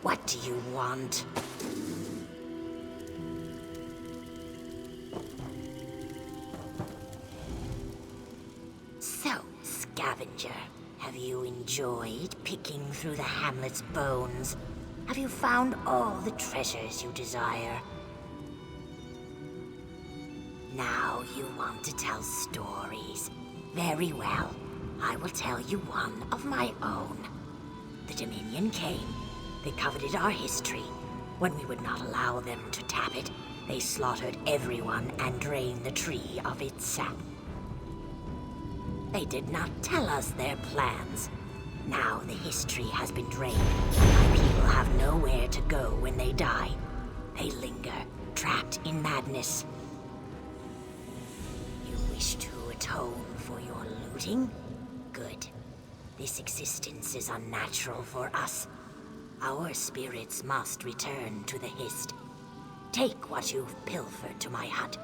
What do you want? So, scavenger, have you enjoyed picking through the hamlet's bones? Have you found all the treasures you desire? Now you want to tell stories. Very well. I will tell you one of my own. The Dominion came. They coveted our history. When we would not allow them to tap it, they slaughtered everyone and drained the tree of its sap. They did not tell us their plans. Now the history has been drained, and my people have nowhere to go when they die. They linger, trapped in madness. You wish to atone for your looting? Good. This existence is unnatural for us. Our spirits must return to the Hist. Take what you've pilfered to my hut.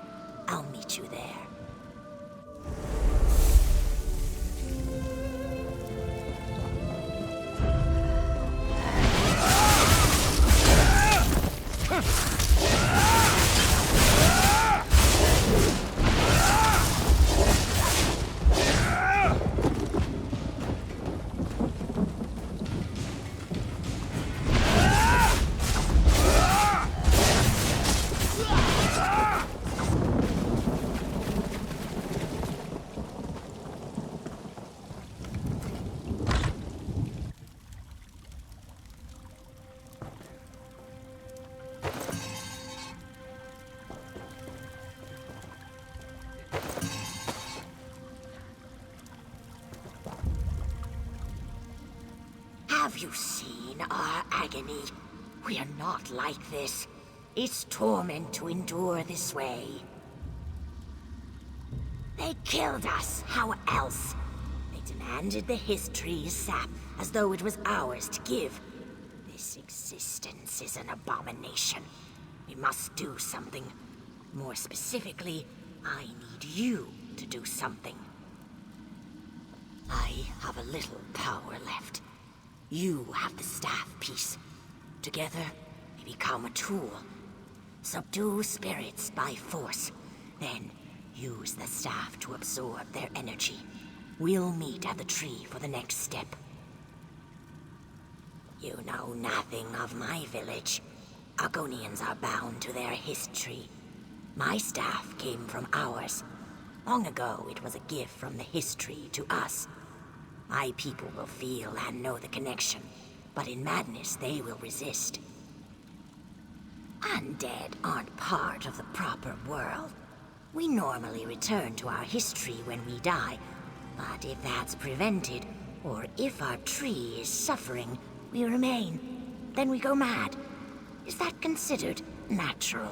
I'll meet you there. Have you seen our agony? We are not like this. It's torment to endure this way. They killed us. How else? They demanded the history's sap as though it was ours to give. This existence is an abomination. We must do something. More specifically, I need you to do something. I have a little power left. You have the staff piece. Together, we become a tool. Subdue spirits by force. Then, use the staff to absorb their energy. We'll meet at the tree for the next step. You know nothing of my village. Argonians are bound to their history. My staff came from ours. Long ago, it was a gift from the history to us. My people will feel and know the connection, but in madness they will resist. Undead aren't part of the proper world. We normally return to our history when we die, but if that's prevented, or if our tree is suffering, we remain. Then we go mad. Is that considered natural?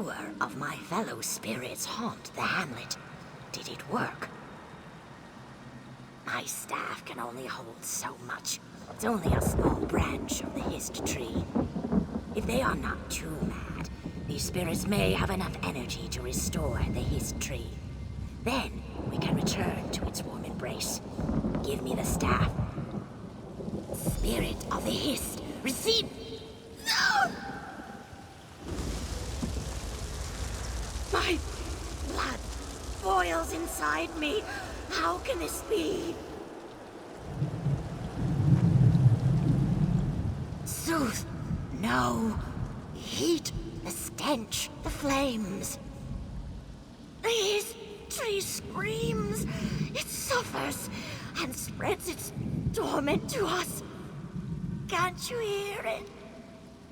fewer of my fellow spirits haunt the hamlet. Did it work? My staff can only hold so much. It's only a small branch of the hist tree. If they are not too mad, these spirits may have enough energy to restore the hist tree. Then we can return to its warm embrace. Give me the staff. Spirit of the hist, receive... No! My blood boils inside me. How can this be? Soothe. No. Heat. The stench. The flames. This tree screams. It suffers and spreads its torment to us. Can't you hear it?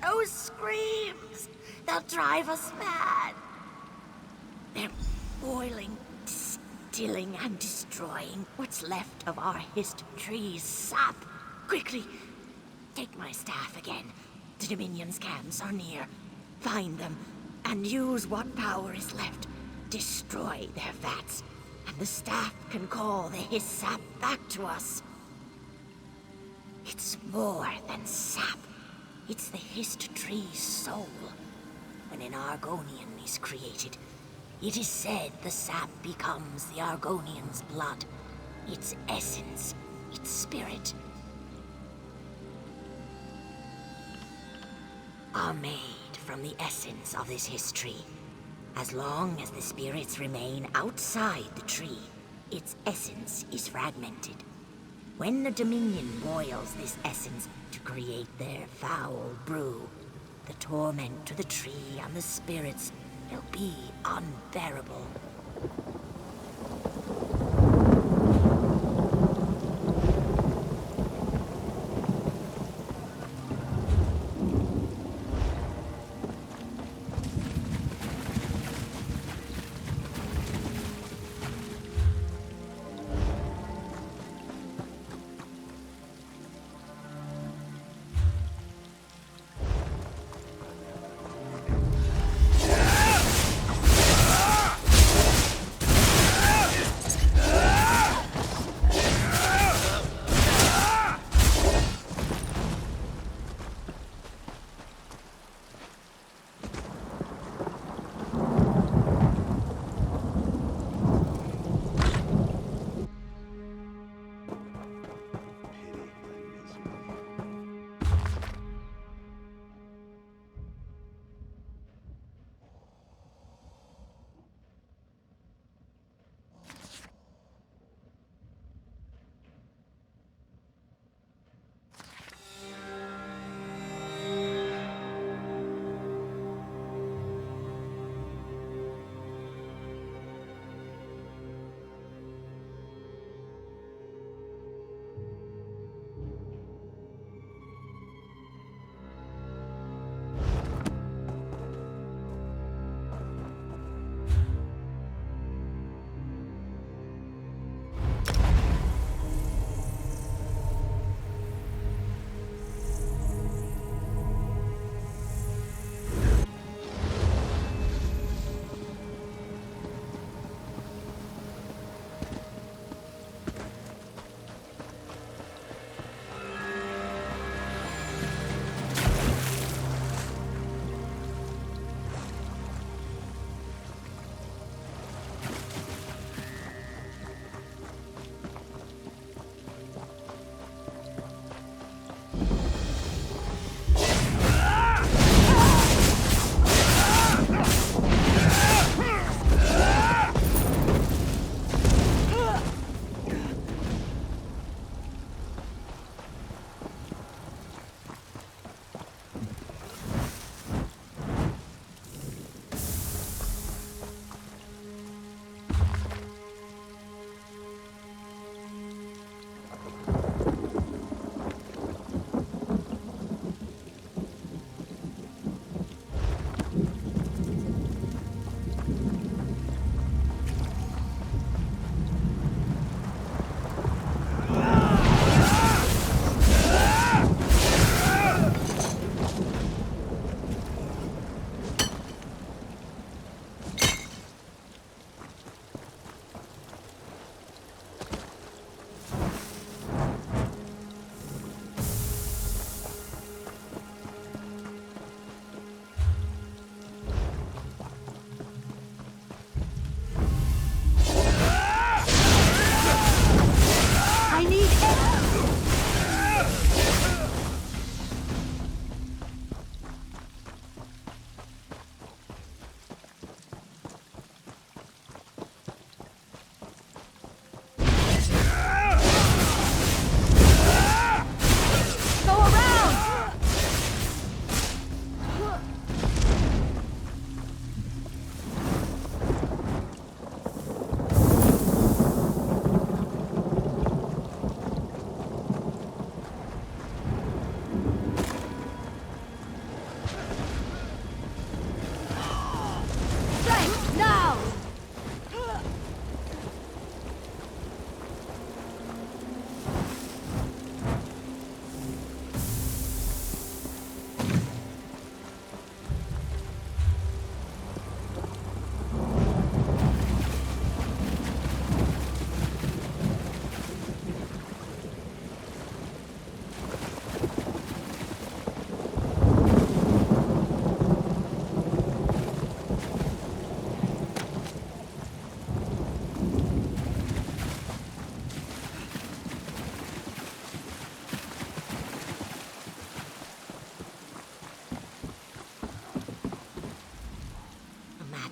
Those screams. They'll drive us mad. They're boiling, distilling, and destroying what's left of our hist tree's sap. Quickly, take my staff again. The Dominion's camps are near. Find them, and use what power is left. Destroy their vats, and the staff can call the hist sap back to us. It's more than sap. It's the hist tree's soul. When an Argonian is created, it is said the sap becomes the Argonian's blood, its essence, its spirit. Are made from the essence of this history. As long as the spirits remain outside the tree, its essence is fragmented. When the Dominion boils this essence to create their foul brew, the torment to the tree and the spirits will be unbearable.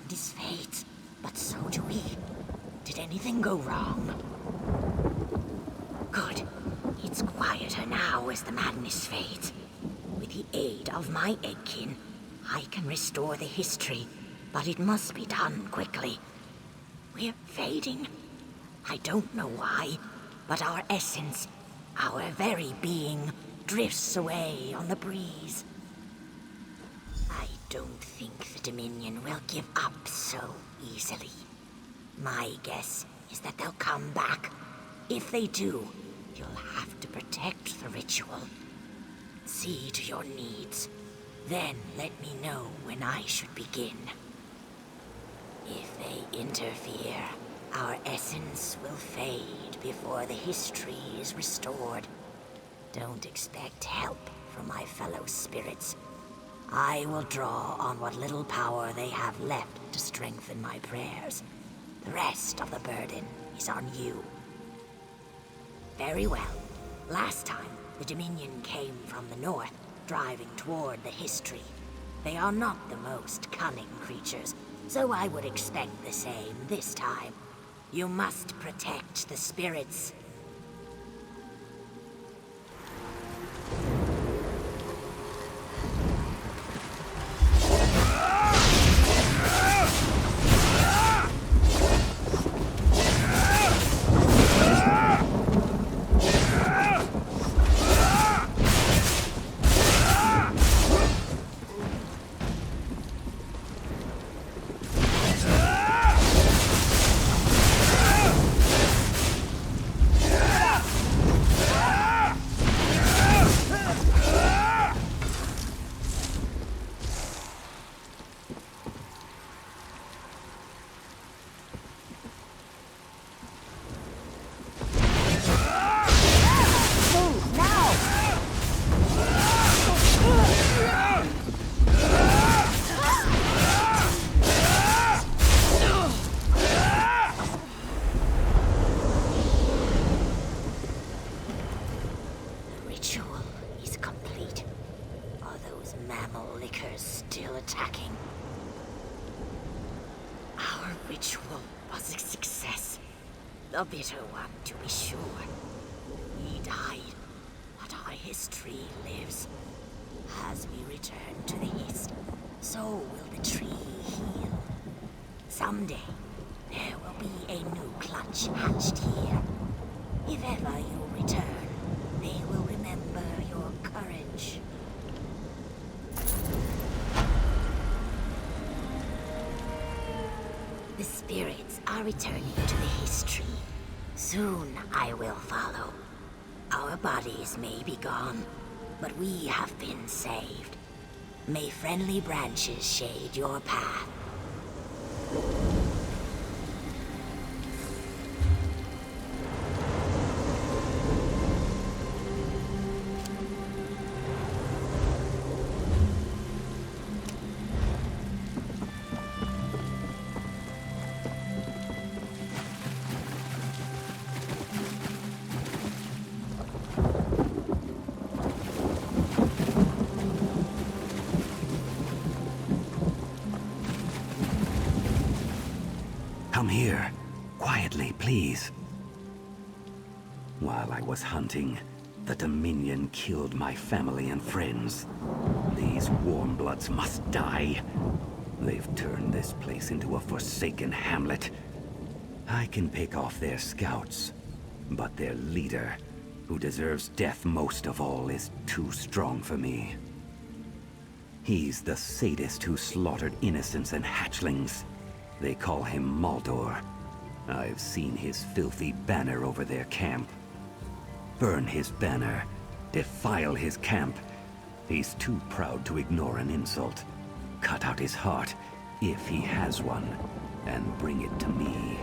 his fate, but so do we. Did anything go wrong? Good. It's quieter now as the madness fades. With the aid of my eggkin, I can restore the history, but it must be done quickly. We're fading. I don't know why, but our essence, our very being, drifts away on the breeze. I don't think the Dominion will give up so easily. My guess is that they'll come back. If they do, you'll have to protect the ritual. See to your needs. Then let me know when I should begin. If they interfere, our essence will fade before the history is restored. Don't expect help from my fellow spirits. I will draw on what little power they have left to strengthen my prayers. The rest of the burden is on you. Very well. Last time, the Dominion came from the north, driving toward the history. They are not the most cunning creatures, so I would expect the same this time. You must protect the spirits. A bitter one, to be sure. He died, but our history lives. As we return to the east, so will the tree heal. Someday, there will be a new clutch hatched here. If ever you return, they will remember your courage. The spirits are returning to the history. Soon I will follow. Our bodies may be gone, but we have been saved. May friendly branches shade your path. Come here. Quietly, please. While I was hunting, the Dominion killed my family and friends. These warmbloods must die. They've turned this place into a forsaken hamlet. I can pick off their scouts, but their leader, who deserves death most of all, is too strong for me. He's the sadist who slaughtered innocents and hatchlings. They call him Maldor. I've seen his filthy banner over their camp. Burn his banner. Defile his camp. He's too proud to ignore an insult. Cut out his heart, if he has one, and bring it to me.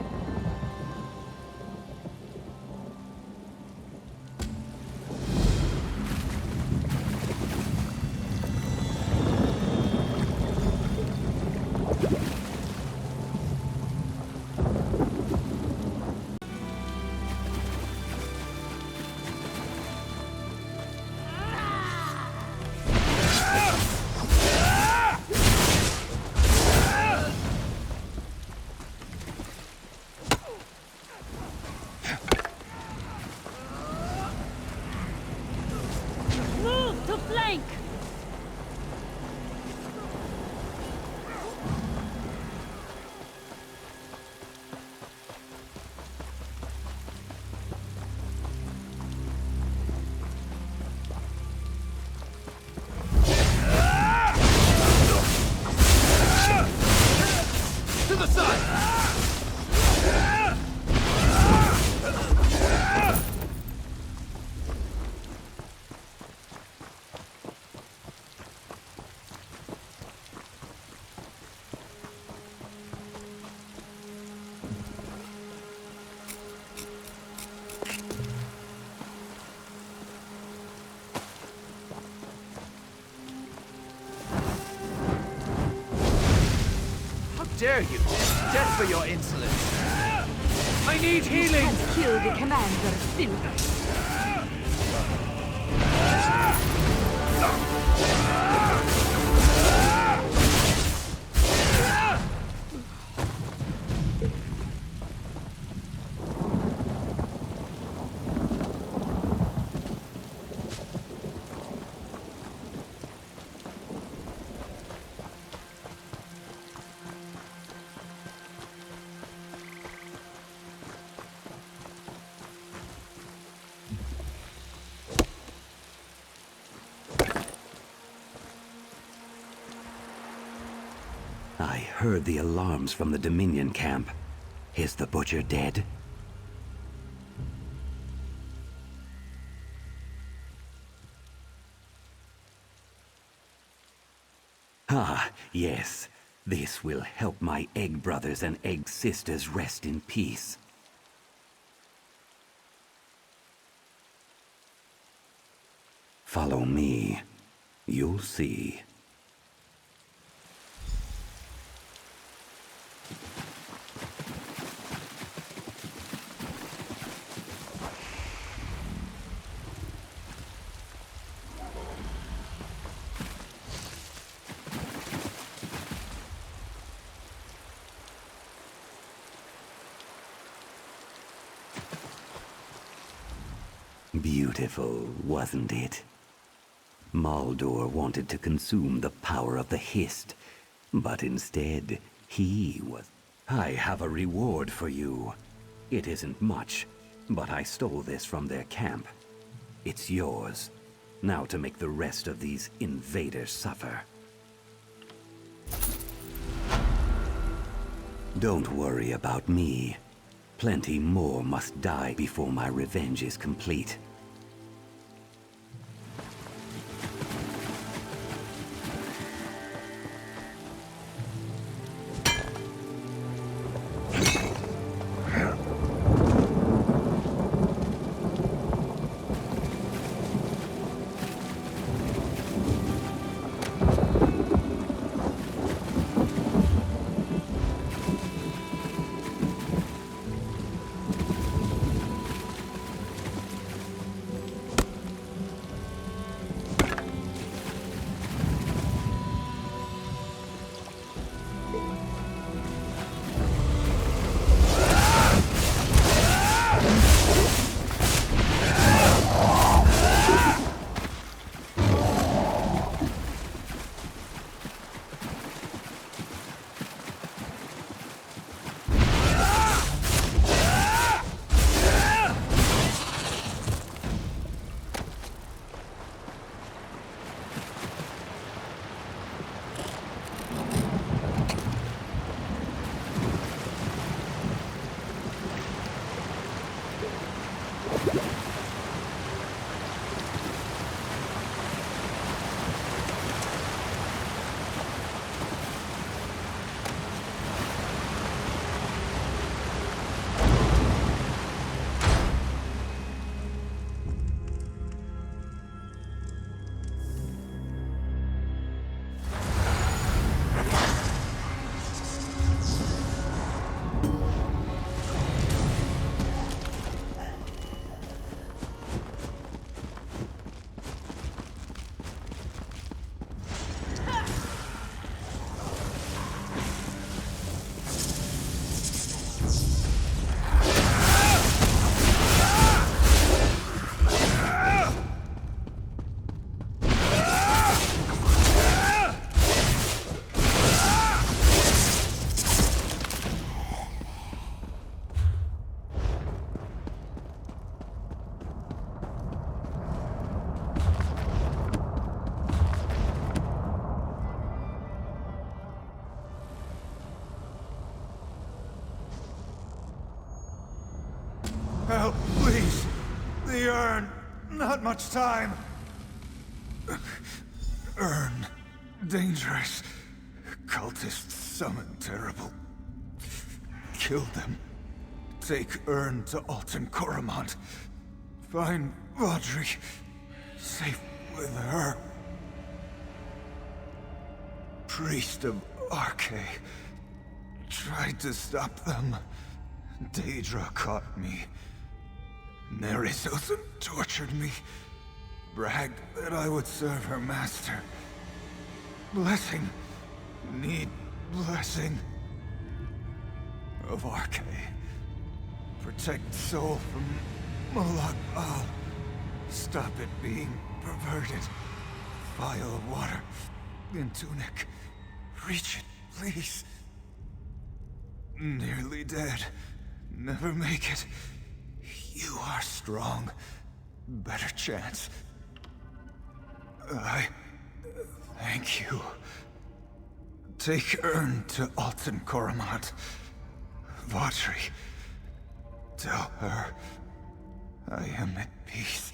dare you? Death for your insolence! I need healing! Has killed the commander, Silver. I heard the alarms from the Dominion camp. Is the butcher dead? Ah, yes. This will help my egg brothers and egg sisters rest in peace. Follow me. You'll see. Beautiful, wasn't it? Maldor wanted to consume the power of the Hist, but instead, he was... I have a reward for you. It isn't much, but I stole this from their camp. It's yours. Now to make the rest of these invaders suffer. Don't worry about me. Plenty more must die before my revenge is complete. Help, please! The urn! Not much time! Urn. Dangerous. Cultists summon terrible. Kill them. Take urn to Alton Coromont. Find Audrey. Safe with her. Priest of Arche. tried to stop them. Daedra caught me. Neresosen tortured me. Bragged that I would serve her master. Blessing. Need blessing. Of Arche. Protect soul from Molag Bal. Stop it being perverted. Vial of water. In tunic. Reach it, please. Nearly dead. Never make it. You are strong. Better chance. I thank you. Take Ern to Alton Koromat. Vatri. Tell her I am at peace.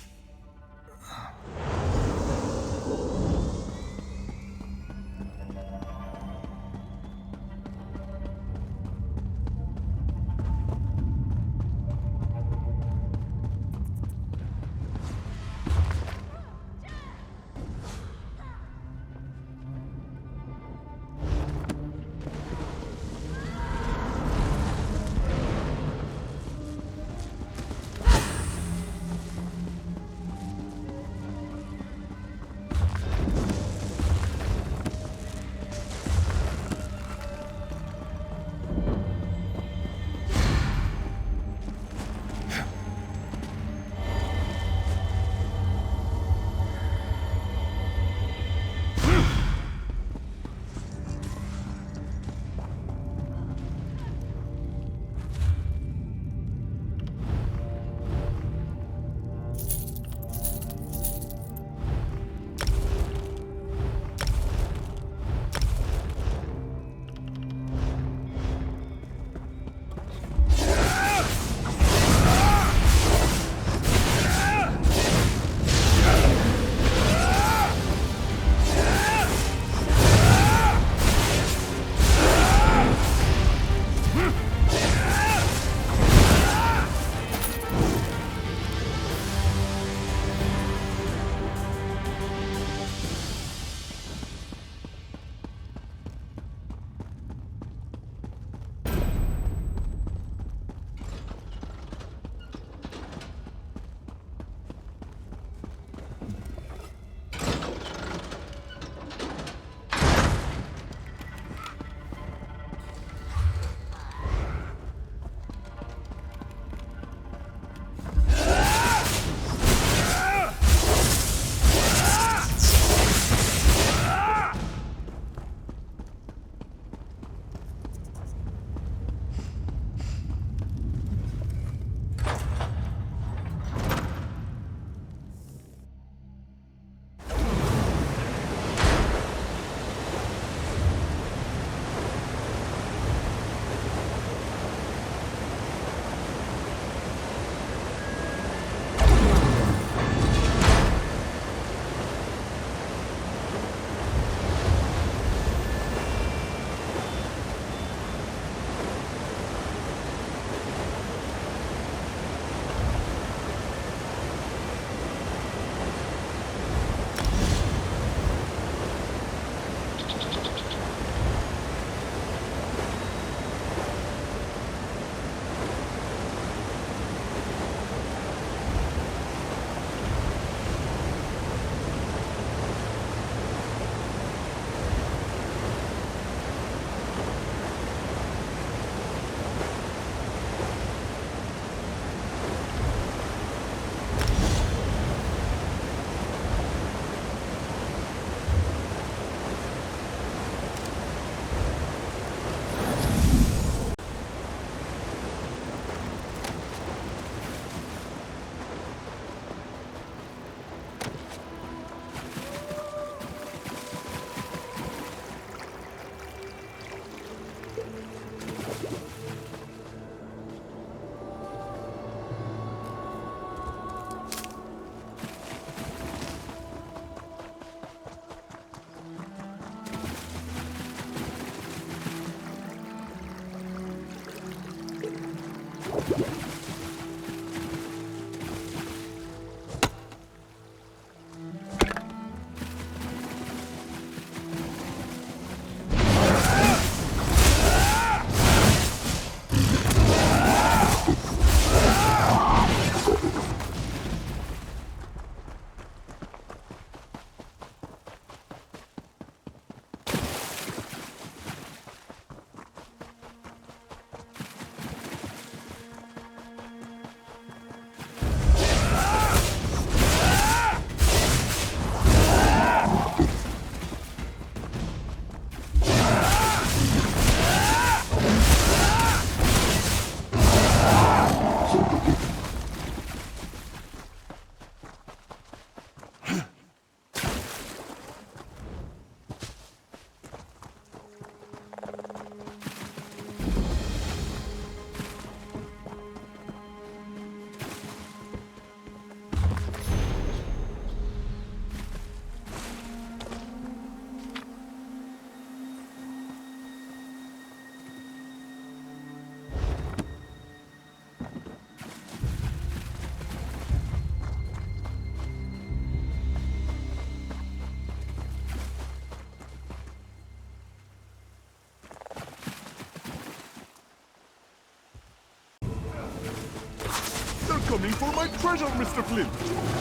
coming for my treasure, Mr. Flint!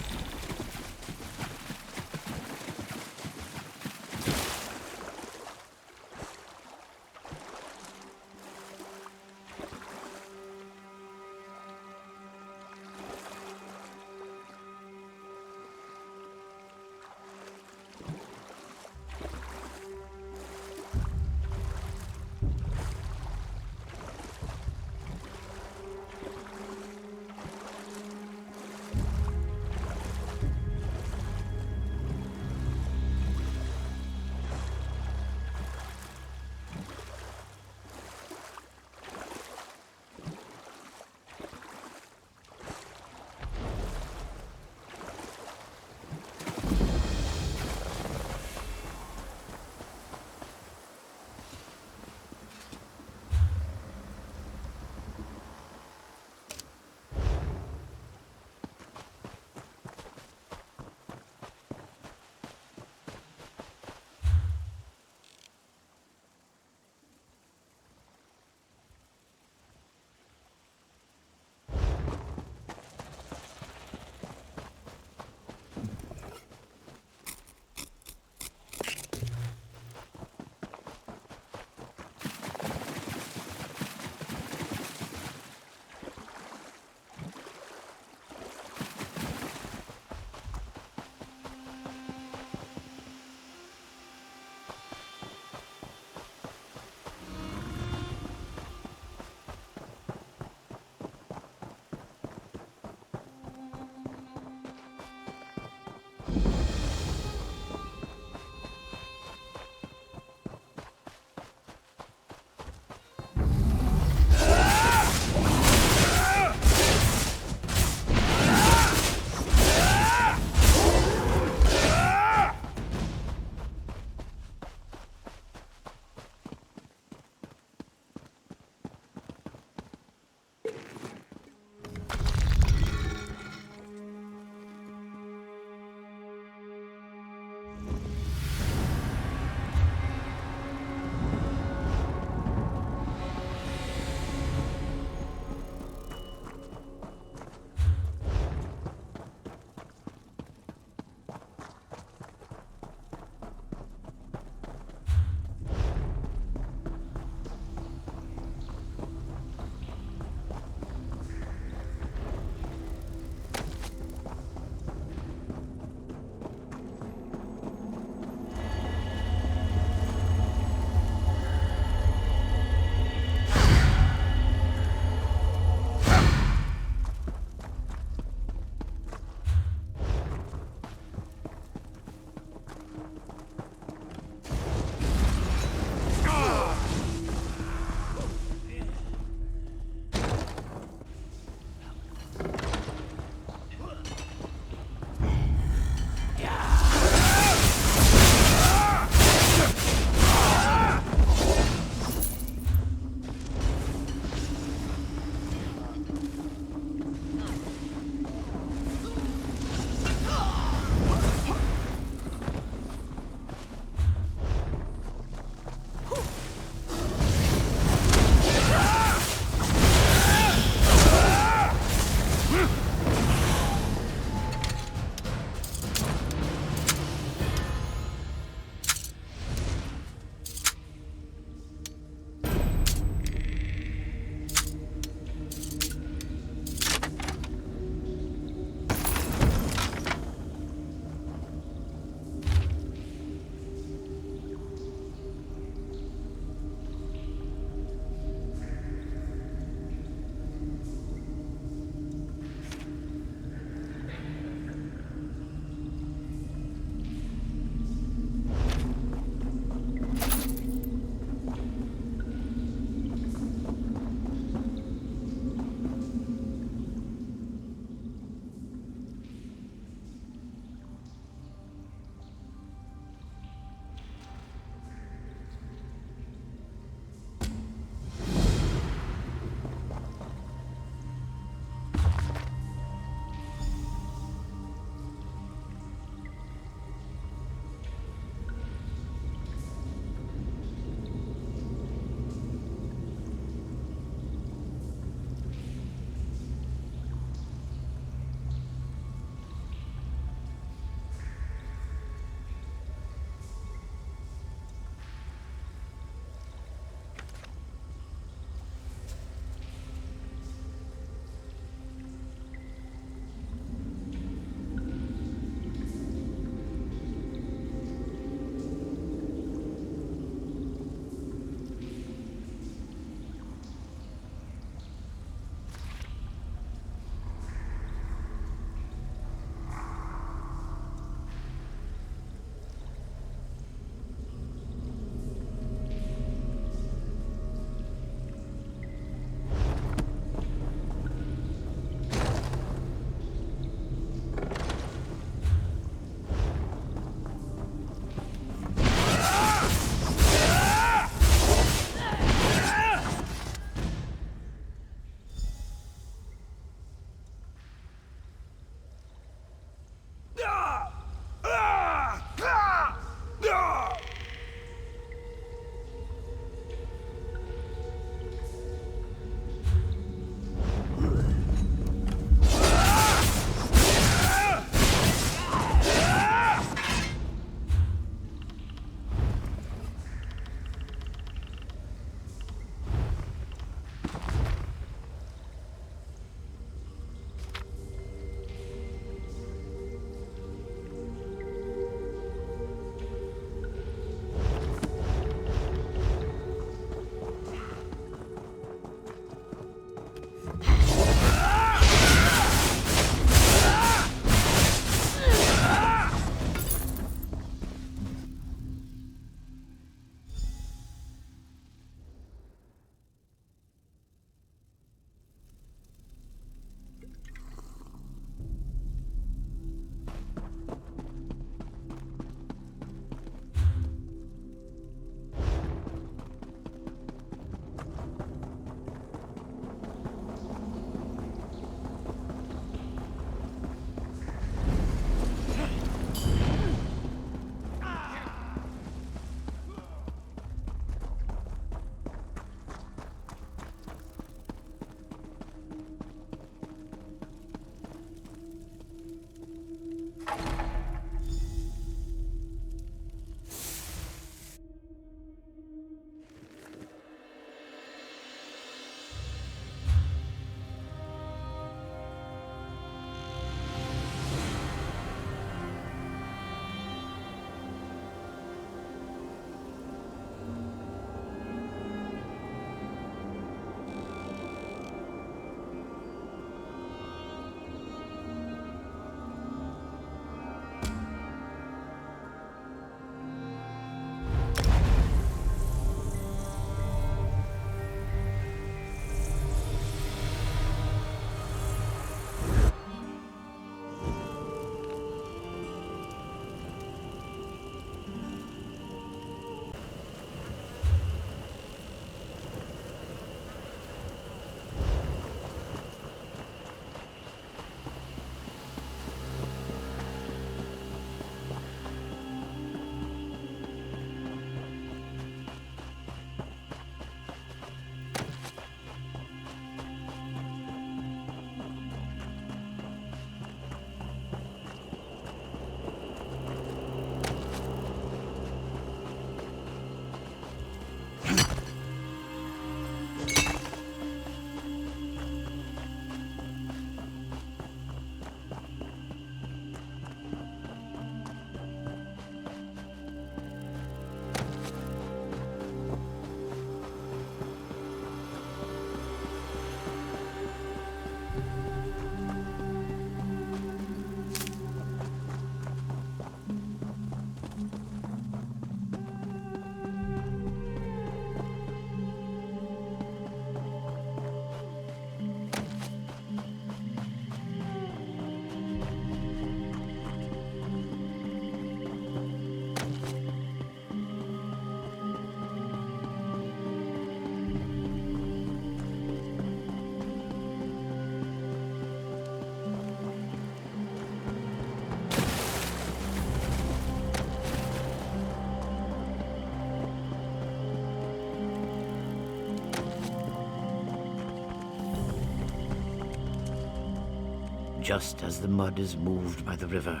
Just as the mud is moved by the river,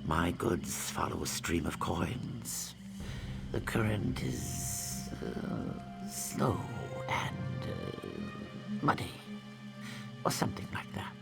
my goods follow a stream of coins. The current is slow and muddy, or something like that.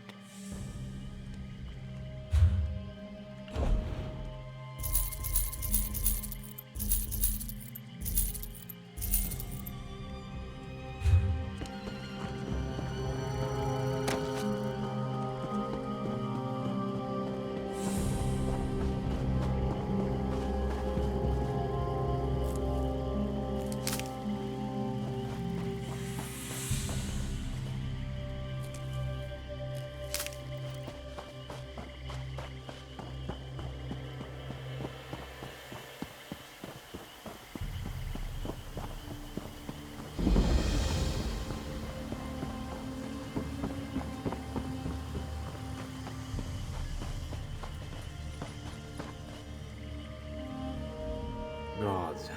Gods,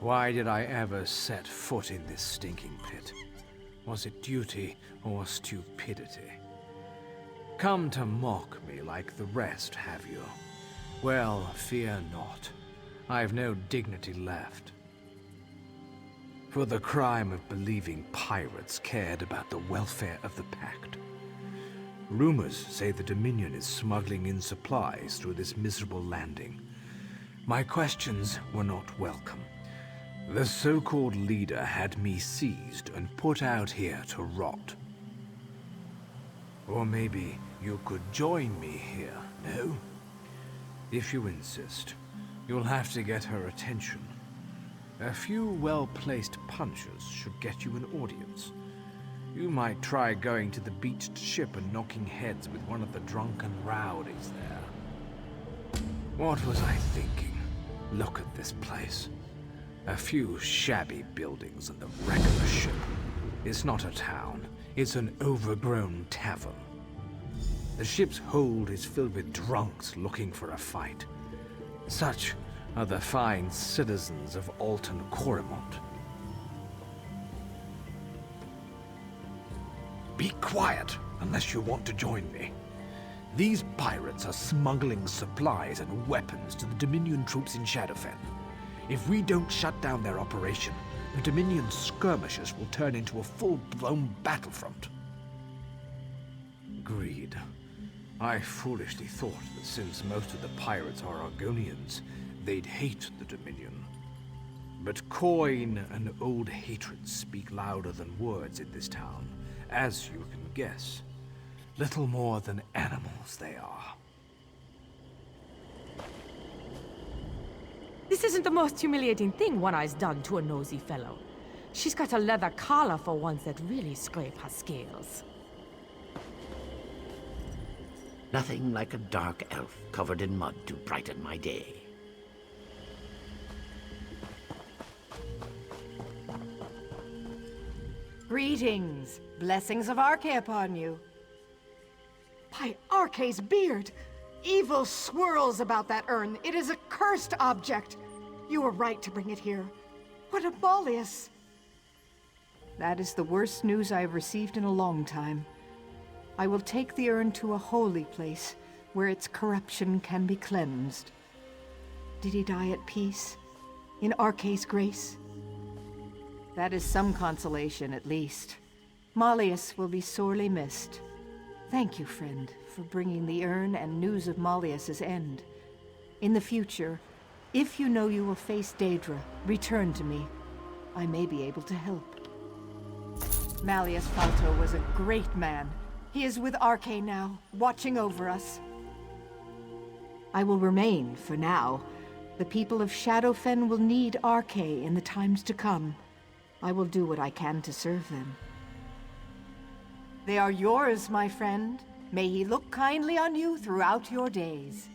why did I ever set foot in this stinking pit? Was it duty or stupidity? Come to mock me like the rest, have you? Well, fear not. I've no dignity left. For the crime of believing pirates cared about the welfare of the Pact. Rumors say the Dominion is smuggling in supplies through this miserable landing. My questions were not welcome. The so-called leader had me seized and put out here to rot. Or maybe you could join me here, no? If you insist, you'll have to get her attention. A few well-placed punches should get you an audience. You might try going to the beached ship and knocking heads with one of the drunken rowdies there. What was I thinking? Look at this place. A few shabby buildings and the wreck of a ship. It's not a town. It's an overgrown tavern. The ship's hold is filled with drunks looking for a fight. Such are the fine citizens of Alton Coromont. Be quiet, unless you want to join me. These pirates are smuggling supplies and weapons to the Dominion troops in Shadowfen. If we don't shut down their operation, the Dominion skirmishers will turn into a full-blown battlefront. Greed. I foolishly thought that since most of the pirates are Argonians, they'd hate the Dominion. But coin and old hatred speak louder than words in this town, as you can guess. Little more than animals they are. This isn't the most humiliating thing One Eye's done to a nosy fellow. She's got a leather collar for ones that really scrape her scales. Nothing like a dark elf covered in mud to brighten my day. Greetings. Blessings of Arche upon you. By Arche's beard! Evil swirls about that urn. It is a cursed object. You were right to bring it here. What a Malleus! That is the worst news I have received in a long time. I will take the urn to a holy place, where its corruption can be cleansed. Did he die at peace? In Arche's grace? That is some consolation, at least. Malleus will be sorely missed. Thank you, friend, for bringing the urn and news of Malleus's end. In the future, if you know you will face Daedra, return to me. I may be able to help. Malleus Falto was a great man. He is with Arche now, watching over us. I will remain for now. The people of Shadowfen will need Arche in the times to come. I will do what I can to serve them. They are yours, my friend. May he look kindly on you throughout your days.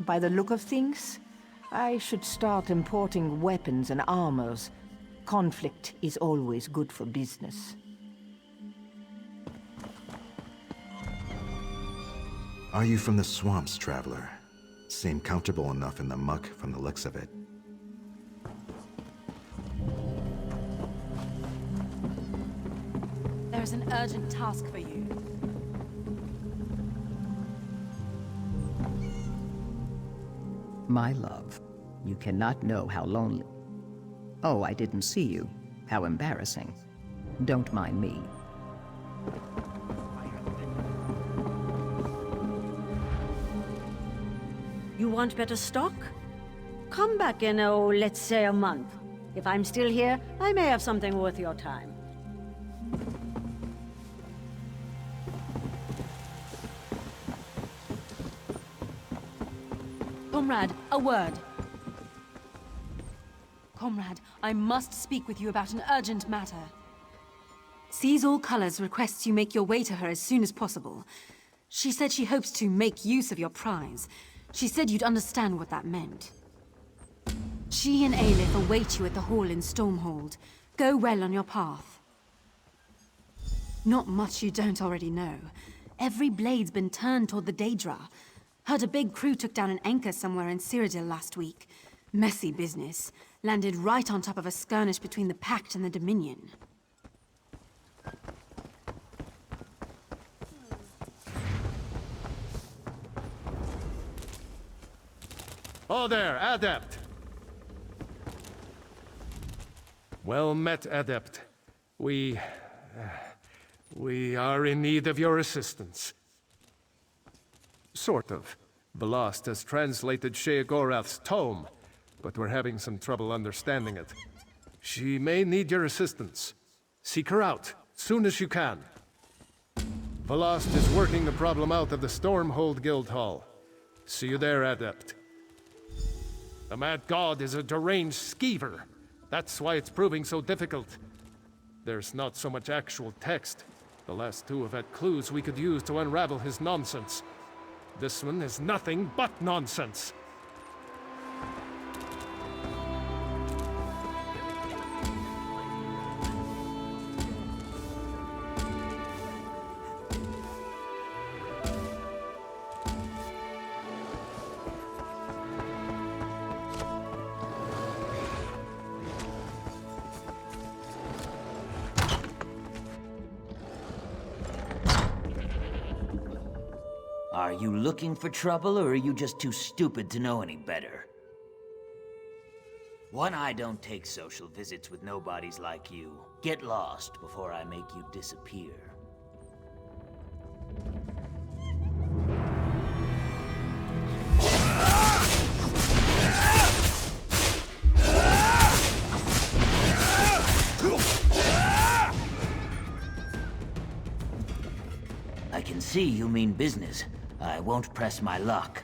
By the look of things, I should start importing weapons and armors. Conflict is always good for business. Are you from the swamps, traveler? Seem comfortable enough in the muck from the looks of it. has an urgent task for you. My love, you cannot know how lonely... Oh, I didn't see you. How embarrassing. Don't mind me. You want better stock? Come back in, let's say a month. If I'm still here, I may have something worth your time. Comrade, a word. Comrade, I must speak with you about an urgent matter. Sees All Colors requests you make your way to her as soon as possible. She said she hopes to make use of your prize. She said you'd understand what that meant. She and Aelith await you at the hall in Stormhold. Go well on your path. Not much you don't already know. Every blade's been turned toward the Daedra. Heard a big crew took down an anchor somewhere in Cyrodiil last week. Messy business. Landed right on top of a skirmish between the Pact and the Dominion. Oh there, Adept! Well met, Adept. We are in need of your assistance. Sort of. Velast has translated Sheogorath's tome, but we're having some trouble understanding it. She may need your assistance. Seek her out, soon as you can. Velast is working the problem out of the Stormhold Guildhall. See you there, Adept. The Mad God is a deranged skeever. That's why it's proving so difficult. There's not so much actual text. The last two have had clues we could use to unravel his nonsense. This one is nothing but nonsense. Are you looking for trouble, or are you just too stupid to know any better? I don't take social visits with nobodies like you. Get lost before I make you disappear. I can see you mean business. I won't press my luck.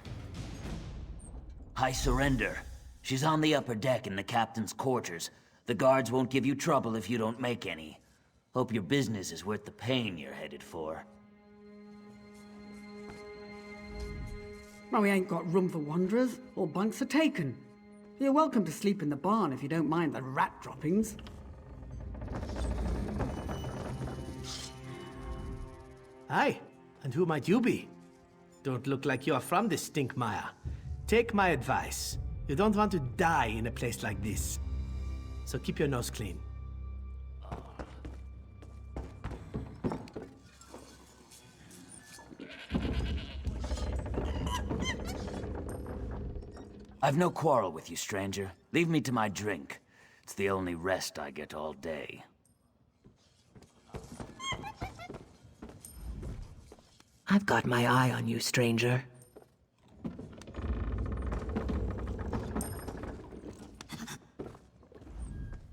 I surrender. She's on the upper deck in the captain's quarters. The guards won't give you trouble if you don't make any. Hope your business is worth the pain you're headed for. Well, we ain't got room for wanderers. All bunks are taken. You're welcome to sleep in the barn if you don't mind the rat droppings. Hi, and who might you be? Don't look like you are from this stinkmire. Take my advice. You don't want to die in a place like this. So keep your nose clean. I've no quarrel with you, stranger. Leave me to my drink. It's the only rest I get all day. I've got my eye on you, stranger.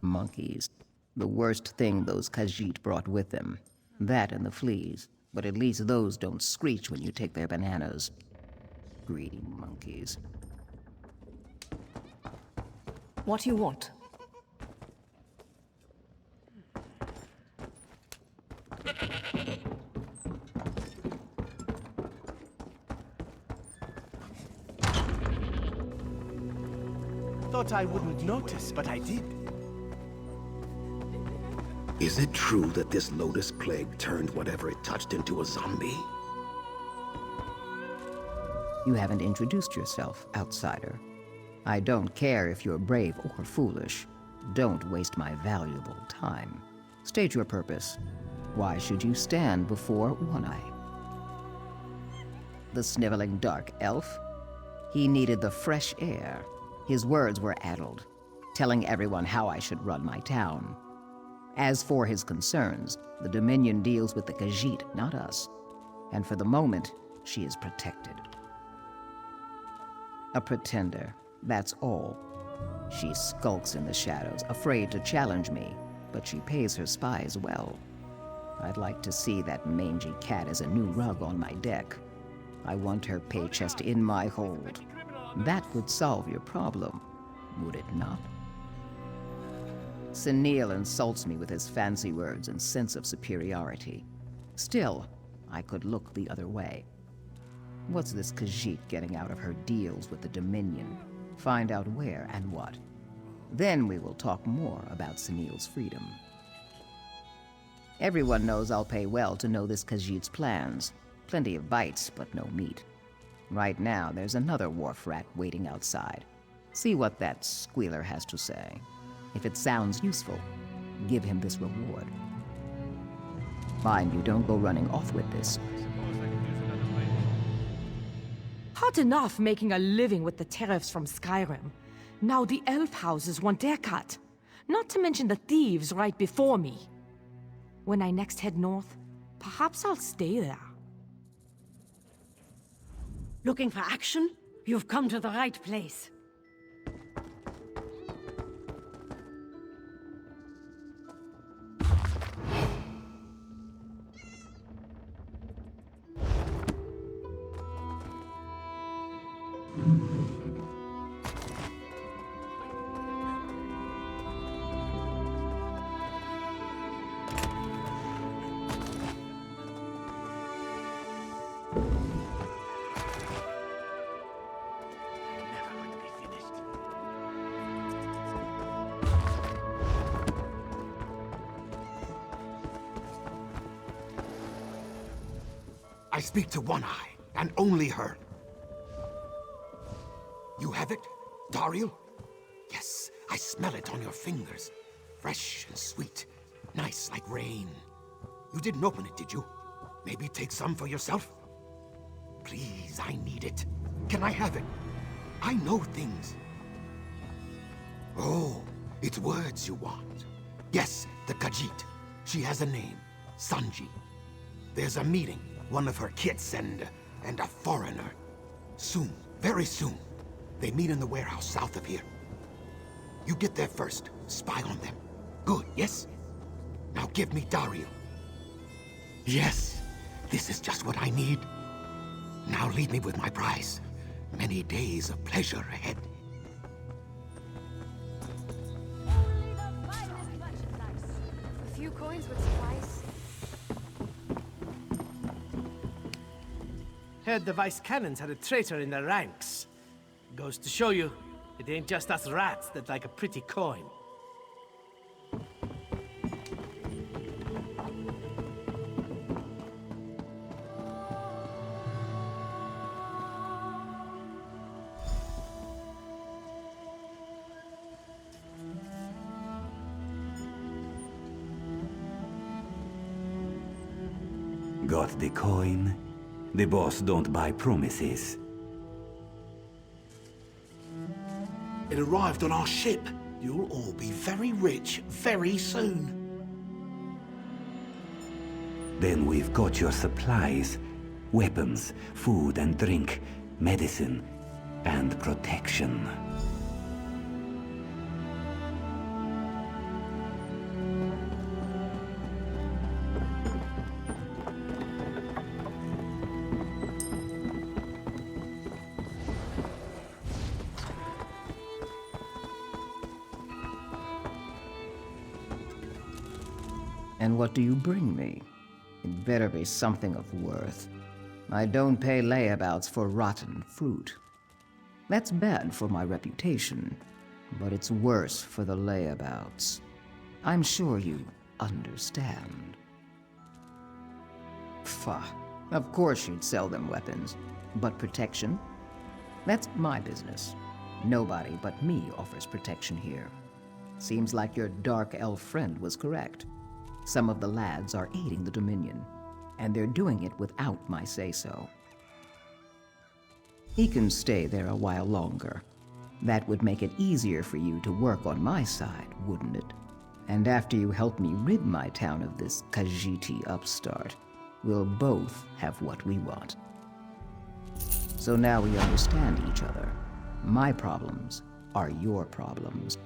Monkeys. The worst thing those Khajiit brought with them. That and the fleas. But at least those don't screech when you take their bananas. Greedy monkeys. What do you want? Thought I wouldn't notice, but I did. Is it true that this Lotus Plague turned whatever it touched into a zombie? You haven't introduced yourself, outsider. I don't care if you're brave or foolish. Don't waste my valuable time. State your purpose. Why should you stand before One-Eye? The sniveling dark elf? He needed the fresh air. His words were addled, telling everyone how I should run my town. As for his concerns, the Dominion deals with the Khajiit, not us. And for the moment, she is protected. A pretender, that's all. She skulks in the shadows, afraid to challenge me, but she pays her spies well. I'd like to see that mangy cat as a new rug on my deck. I want her pay chest in my hold. That would solve your problem, would it not? Sunil insults me with his fancy words and sense of superiority. Still, I could look the other way. What's this Khajiit getting out of her deals with the Dominion? Find out where and what. Then we will talk more about Sunil's freedom. Everyone knows I'll pay well to know this Khajiit's plans. Plenty of bites, but no meat. Right now, there's another wharf rat waiting outside. See what that squealer has to say. If it sounds useful, give him this reward. Mind you don't go running off with this. Hard enough making a living with the tariffs from Skyrim. Now the elf houses want their cut. Not to mention the thieves right before me. When I next head north, perhaps I'll stay there. Looking for action? You've come to the right place. I speak to One-Eye, and only her. You have it, Dariel? Yes, I smell it on your fingers. Fresh and sweet, nice like rain. You didn't open it, did you? Maybe take some for yourself? Please, I need it. Can I have it? I know things. Oh, it's words you want. Yes, the Khajiit. She has a name, Sanji. There's a meeting. One of her kits and a foreigner. Soon, very soon. They meet in the warehouse south of here. You get there first. Spy on them. Good, yes? Now give me Dariel. Yes, this is just what I need. Now leave me with my prize. Many days of pleasure ahead. A few coins would suffice. Heard the Vice Cannons had a traitor in their ranks. Goes to show you, it ain't just us rats that like a pretty coin. Got the coin? The boss don't buy promises. It arrived on our ship. You'll all be very rich very soon. Then we've got your supplies. Weapons, food and drink, medicine, and protection. And what do you bring me? It better be something of worth. I don't pay layabouts for rotten fruit. That's bad for my reputation, but it's worse for the layabouts. I'm sure you understand. Pfah, of course you'd sell them weapons. But protection? That's my business. Nobody but me offers protection here. Seems like your dark elf friend was correct. Some of the lads are aiding the Dominion, and they're doing it without my say-so. He can stay there a while longer. That would make it easier for you to work on my side, wouldn't it? And after you help me rid my town of this Khajiiti upstart, we'll both have what we want. So now we understand each other. My problems are your problems.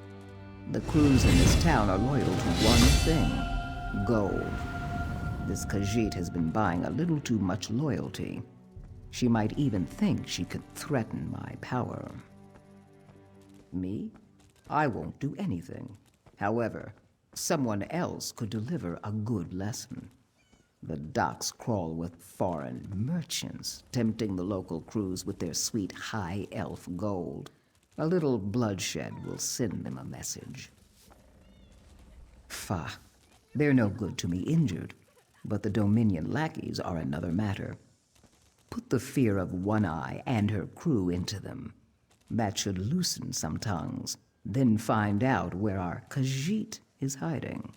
The crews in this town are loyal to one thing: gold. This Khajiit has been buying a little too much loyalty. She might even think she could threaten my power. Me? I won't do anything. However, someone else could deliver a good lesson. The docks crawl with foreign merchants, tempting the local crews with their sweet high elf gold. A little bloodshed will send them a message. Fa. They're no good to me injured, but the Dominion lackeys are another matter. Put the fear of One Eye and her crew into them. That should loosen some tongues. Then find out where our Khajiit is hiding.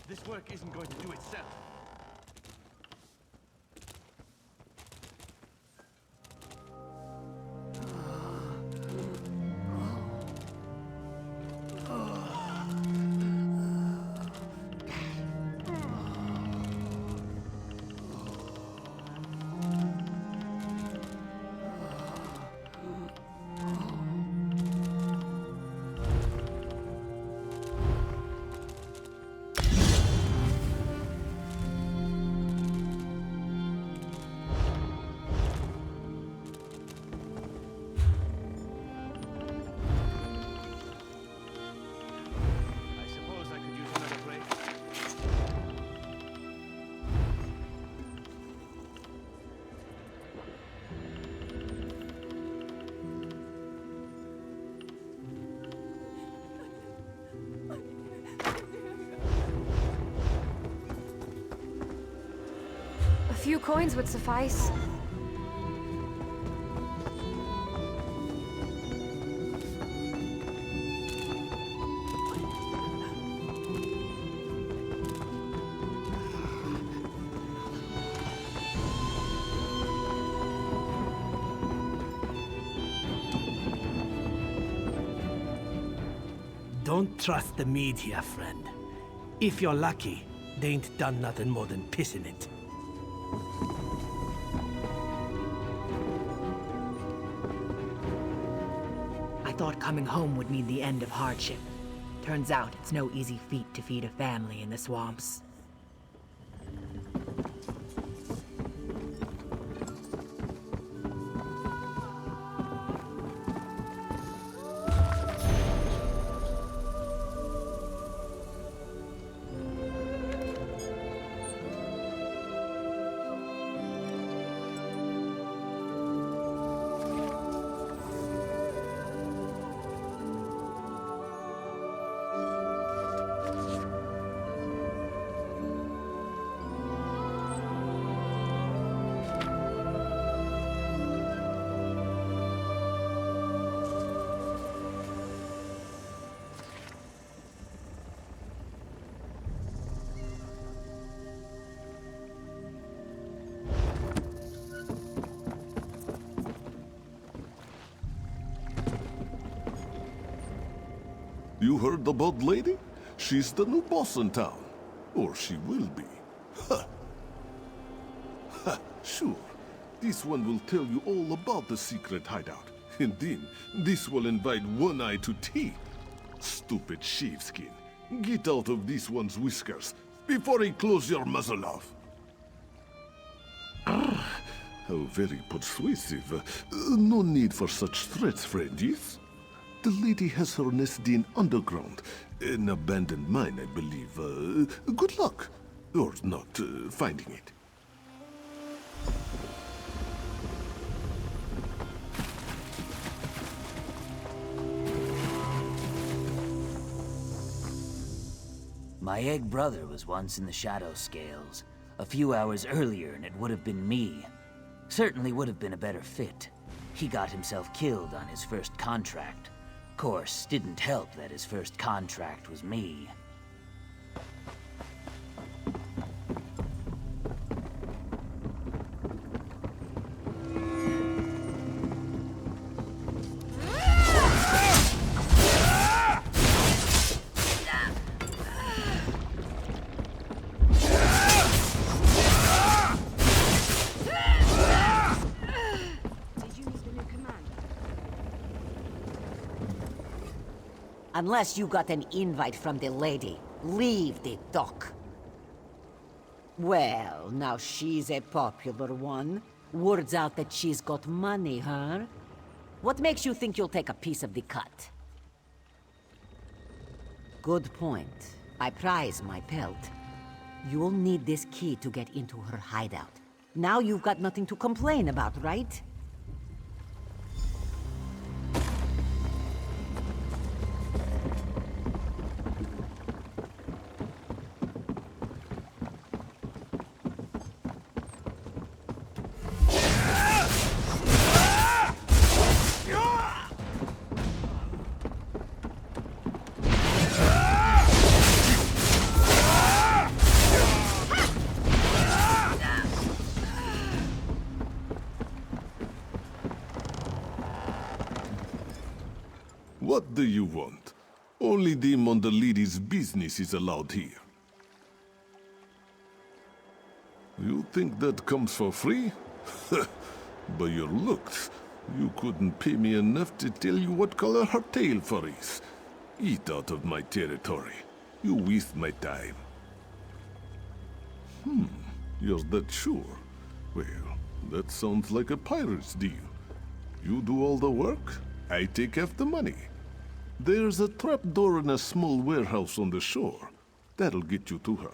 This work isn't going to do itself. A few coins would suffice. Don't trust the media, friend. If you're lucky, they ain't done nothing more than piss in it. I thought coming home would mean the end of hardship. Turns out it's no easy feat to feed a family in the swamps. You heard the bald lady? She's the new boss in town. Or she will be. Ha! Ha! Sure. This one will tell you all about the secret hideout. And then, this will invite One Eye to tea. Stupid sheepskin. Get out of this one's whiskers before he close your muzzle off. Ah, how very persuasive. No need for such threats, friend, yes? The lady has her nest in underground. An abandoned mine, I believe. Good luck. Or not finding it. My egg brother was once in the Shadow Scales. A few hours earlier, and it would have been me. Certainly would have been a better fit. He got himself killed on his first contract. Course, didn't help that his first contract was me. Unless you got an invite from the lady, leave the dock. Well, now she's a popular one. Word's out that she's got money, huh? What makes you think you'll take a piece of the cut? Good point. I prize my pelt. You'll need this key to get into her hideout. Now you've got nothing to complain about, right? What do you want? Only them on the lady's business is allowed here. You think that comes for free? By your looks, you couldn't pay me enough to tell you what color her tail fur is. Eat out of my territory. You waste my time. You're that sure? Well, that sounds like a pirate's deal. You do all the work, I take half the money. There's a trapdoor in a small warehouse on the shore. That'll get you to her.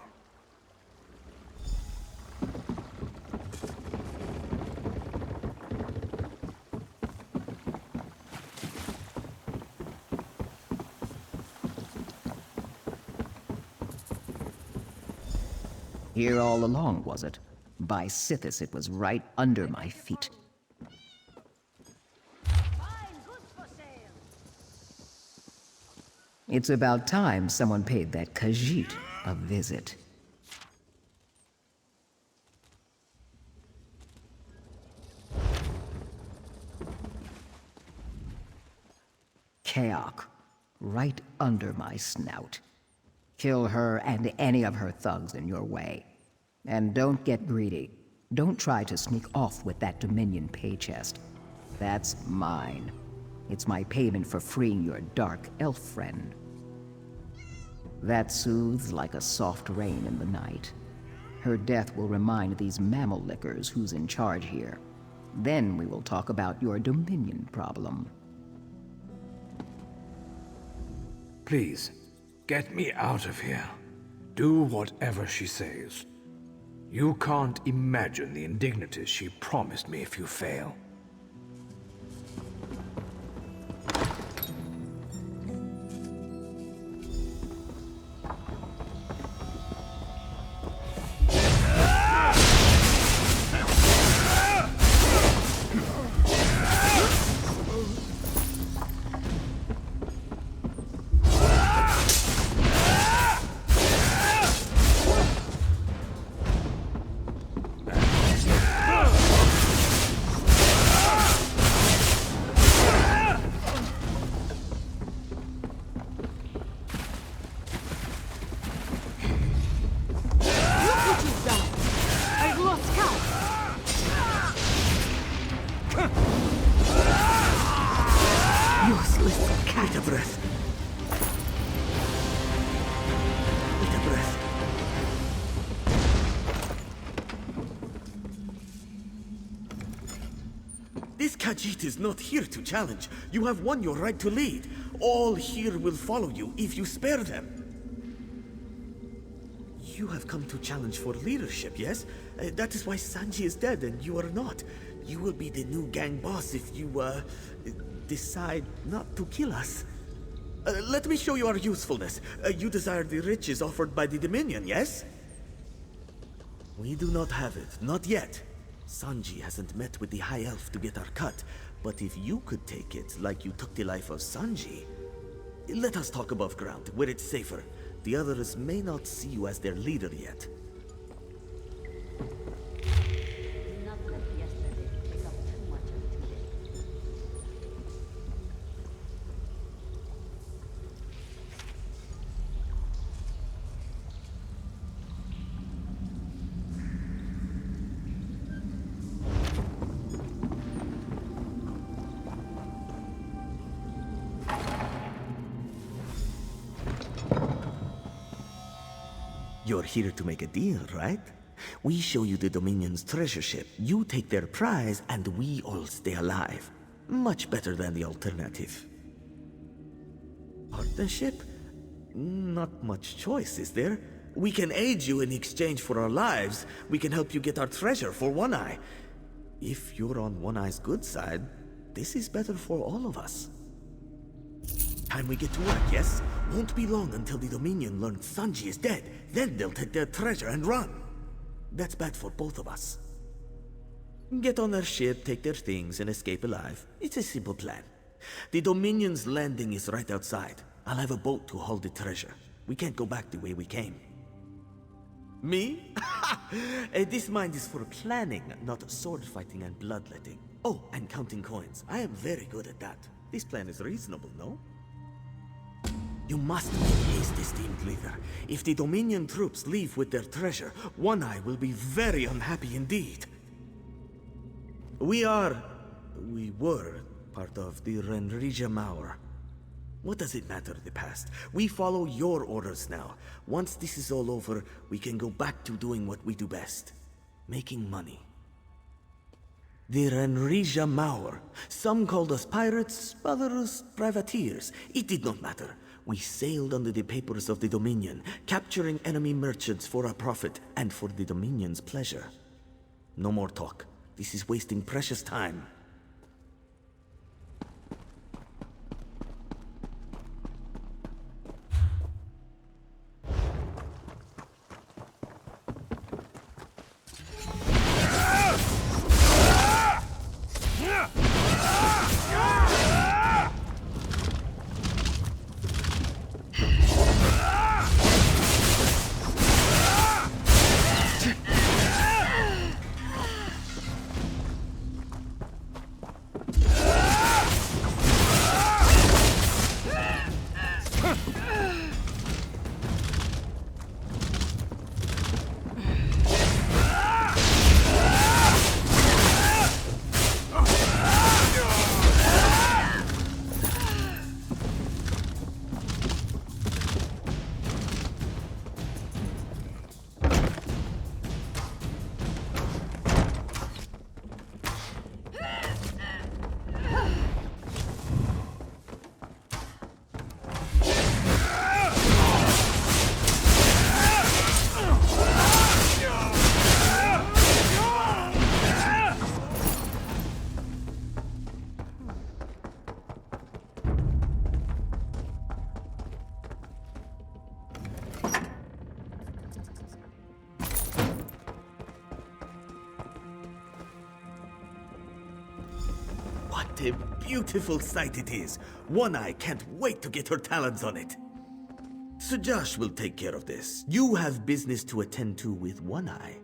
Here all along, was it? By Sithis, it was right under my feet. It's about time someone paid that Khajiit a visit. Kaok, right under my snout. Kill her and any of her thugs in your way. And don't get greedy. Don't try to sneak off with that Dominion pay chest. That's mine. It's my payment for freeing your dark elf friend. That soothes like a soft rain in the night. Her death will remind these mammal lickers who's in charge here. Then we will talk about your Dominion problem. Please, get me out of here. Do whatever she says. You can't imagine the indignities she promised me if you fail. This Khajiit is not here to challenge. You have won your right to lead. All here will follow you if you spare them. You have come to challenge for leadership, yes? That is why Sanji is dead and you are not. You will be the new gang boss if you, decide not to kill us. Let me show you our usefulness. You desire the riches offered by the Dominion, yes? We do not have it, not yet. Sanji hasn't met with the High Elf to get our cut, but if you could take it like you took the life of Sanji... Let us talk above ground, where it's safer. The others may not see you as their leader yet. You're here to make a deal, right? We show you the Dominion's treasure ship, you take their prize, and we all stay alive. Much better than the alternative. Partnership? Not much choice, is there? We can aid you in exchange for our lives. We can help you get our treasure for One Eye. If you're on One Eye's good side, this is better for all of us. Time we get to work, yes? Won't be long until the Dominion learns Sanji is dead. Then they'll take their treasure and run. That's bad for both of us. Get on their ship, take their things, and escape alive. It's a simple plan. The Dominion's landing is right outside. I'll have a boat to hold the treasure. We can't go back the way we came. Me? This mind is for planning, not sword fighting and bloodletting. Oh, and counting coins. I am very good at that. This plan is reasonable, no? You must make haste, esteemed leader. If the Dominion troops leave with their treasure, One Eye will be very unhappy indeed. We were part of the Renrija Maur. What does it matter, the past? We follow your orders now. Once this is all over, we can go back to doing what we do best. Making money. The Renrija Maur. Some called us pirates, others privateers. It did not matter. We sailed under the papers of the Dominion, capturing enemy merchants for our profit and for the Dominion's pleasure. No more talk. This is wasting precious time. What a beautiful sight it is. One Eye can't wait to get her talons on it. Sujash will take care of this. You have business to attend to with One Eye.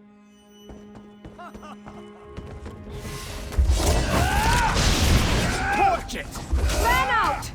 Torch it! Man out!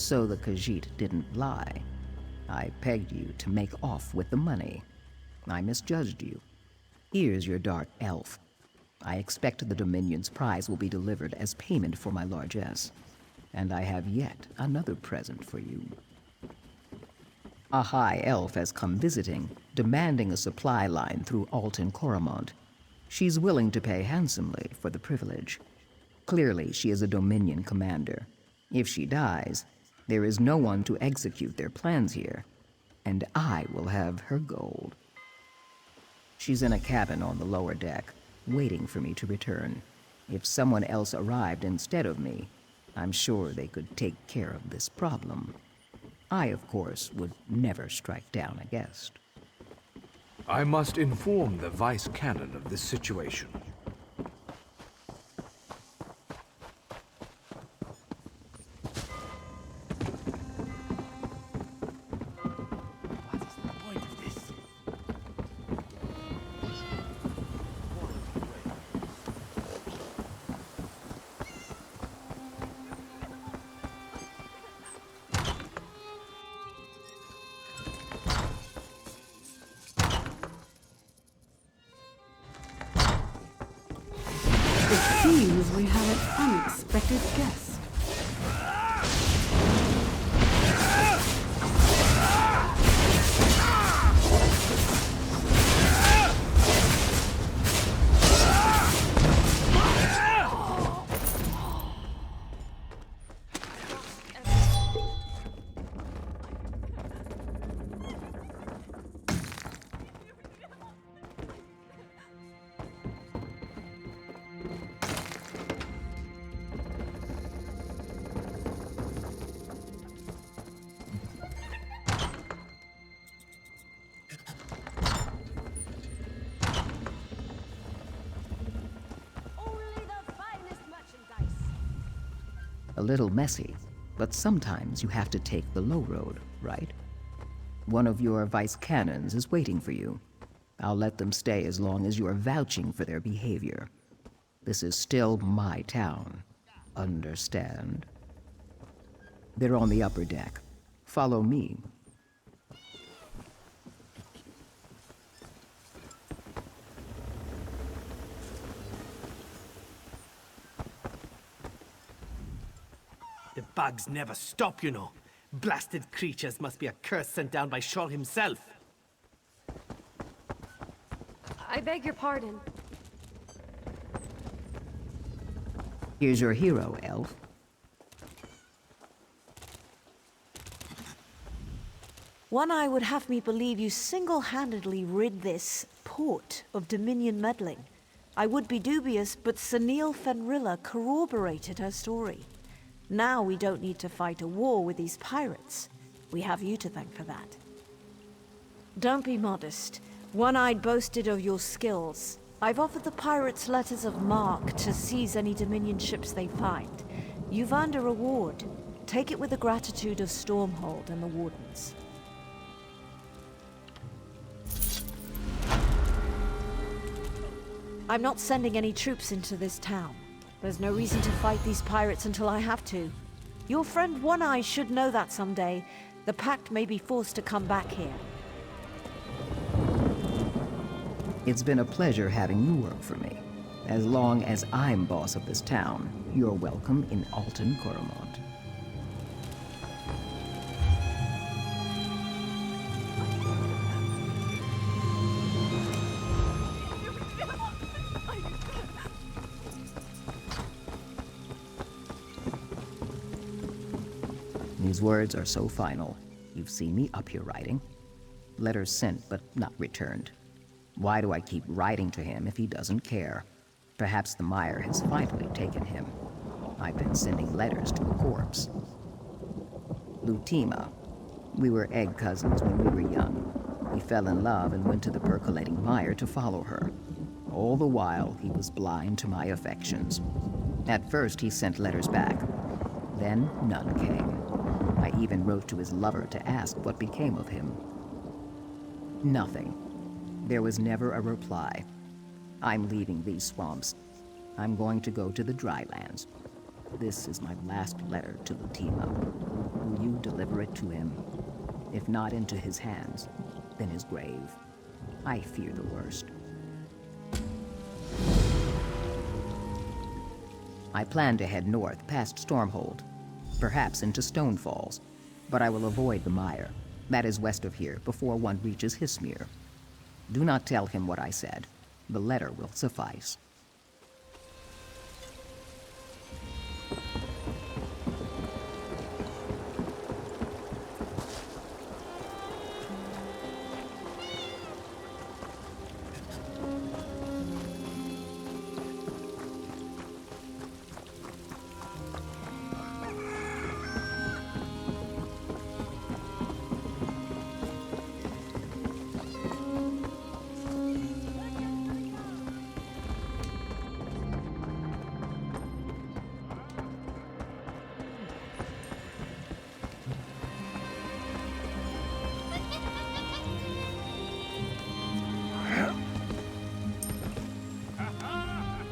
So the Khajiit didn't lie. I pegged you to make off with the money. I misjudged you. Here's your dark elf. I expect the Dominion's prize will be delivered as payment for my largesse. And I have yet another present for you. A high elf has come visiting, demanding a supply line through Alton Coromont. She's willing to pay handsomely for the privilege. Clearly, she is a Dominion commander. If she dies, there is no one to execute their plans here, and I will have her gold. She's in a cabin on the lower deck, waiting for me to return. If someone else arrived instead of me, I'm sure they could take care of this problem. I, of course, would never strike down a guest. I must inform the Vice Canon of this situation. It seems we have an unexpected guest. A little messy, but sometimes you have to take the low road, right? One of your vice canons is waiting for you. I'll let them stay as long as you are vouching for their behavior. This is still my town. Understand? They're on the upper deck. Follow me. The bugs never stop, you know. Blasted creatures must be a curse sent down by Shaw himself. I beg your pardon. Here's your hero, elf. One Eye would have me believe you single-handedly rid this port of Dominion meddling. I would be dubious, but Sunil Fenrilla corroborated her story. Now we don't need to fight a war with these pirates. We have you to thank for that. Don't be modest. One-Eyed boasted of your skills. I've offered the pirates letters of marque to seize any Dominion ships they find. You've earned a reward. Take it with the gratitude of Stormhold and the Wardens. I'm not sending any troops into this town. There's no reason to fight these pirates until I have to. Your friend One Eye should know that someday. The Pact may be forced to come back here. It's been a pleasure having you work for me. As long as I'm boss of this town, you're welcome in Alton Coromont. These words are so final. You've seen me up here writing. Letters sent, but not returned. Why do I keep writing to him if he doesn't care? Perhaps the mire has finally taken him. I've been sending letters to a corpse. Lutima. We were egg cousins when we were young. We fell in love and went to the percolating mire to follow her. All the while, he was blind to my affections. At first, he sent letters back. Then, none came. I even wrote to his lover to ask what became of him. Nothing. There was never a reply. I'm leaving these swamps. I'm going to go to the dry lands. This is my last letter to Lutima. Will you deliver it to him? If not into his hands, then his grave. I fear the worst. I plan to head north past Stormhold, perhaps into Stonefalls, but I will avoid the mire. That is west of here, before one reaches Hismir. Do not tell him what I said. The letter will suffice.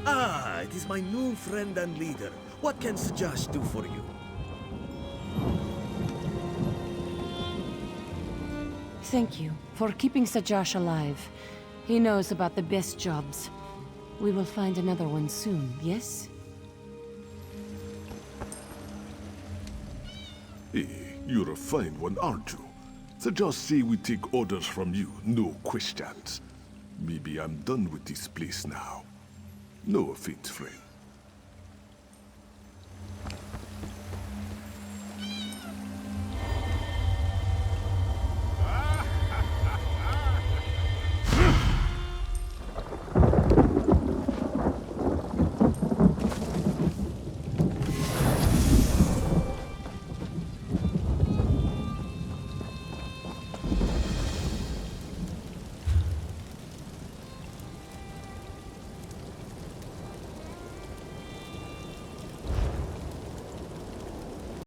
Ah, it is my new friend and leader. What can Sajash do for you? Thank you for keeping Sajash alive. He knows about the best jobs. We will find another one soon, yes? Hey, you're a fine one, aren't you? So just say we take orders from you, no questions. Maybe I'm done with this place now. No offense, friend.